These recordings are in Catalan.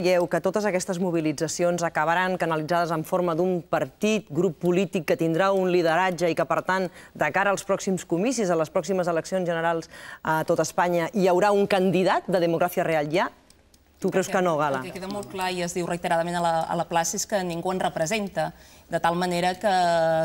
Creieu que totes aquestes mobilitzacions acabaran canalitzades en forma d'un partit, grup polític que tindrà un lideratge i que, per tant, de cara als pròxims comicis, a les pròximes eleccions generals a tot Espanya, hi haurà un candidat de Democràcia Real ja? Tu creus que no, Gala? El que queda molt clar i es diu reiteradament a la plaça és que ningú en representa, de tal manera que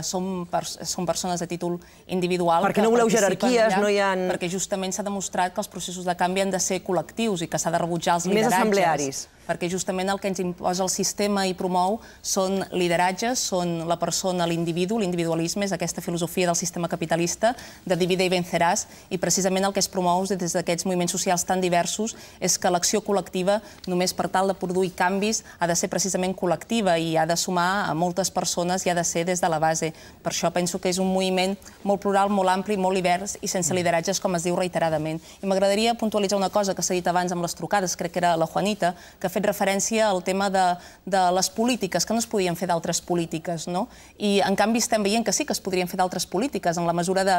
som persones a títol individual. Perquè no voleu jerarquies, no hi ha... Perquè justament s'ha demostrat que els processos de canvi han de ser col·lectius i que s'ha de rebutjar els lideratges. Més assemblearis. Perquè justament el que ens imposa el sistema i promou són lideratges, són la persona, l'individu, l'individualisme, és aquesta filosofia del sistema capitalista de divide i venceràs, i precisament el que es promou des d'aquests moviments socials tan diversos és que l'acció col·lectiva, només per tal de produir canvis, ha de ser precisament col·lectiva i ha de sumar a moltes persones i ha de ser des de la base. Per això penso que és un moviment molt plural, molt ampli, molt divers i sense lideratges, com es diu reiteradament. I m'agradaria puntualitzar una cosa que s'ha dit abans amb les trucades, crec que era la Juanita, que ha fet referència al tema de les polítiques, que no es podien fer d'altres polítiques, no? I, en canvi, estem veient que sí que es podrien fer d'altres polítiques, en la mesura de,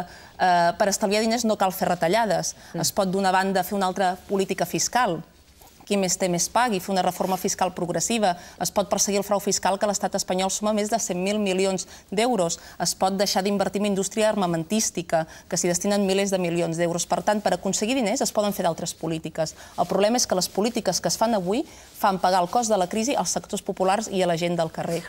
per estalviar diners no cal fer retallades. Es pot, d'una banda, fer una altra política fiscal, qui més té més pagui, fer una reforma fiscal progressiva, es pot perseguir el frau fiscal que l'estat espanyol suma més de 100.000 milions d'euros, es pot deixar d'invertir en indústria armamentística, que s'hi destinen milers de milions d'euros. Per tant, per aconseguir diners es poden fer d'altres polítiques. El problema és que les polítiques que es fan avui fan pagar el cost de la crisi als sectors populars i a la gent del carrer.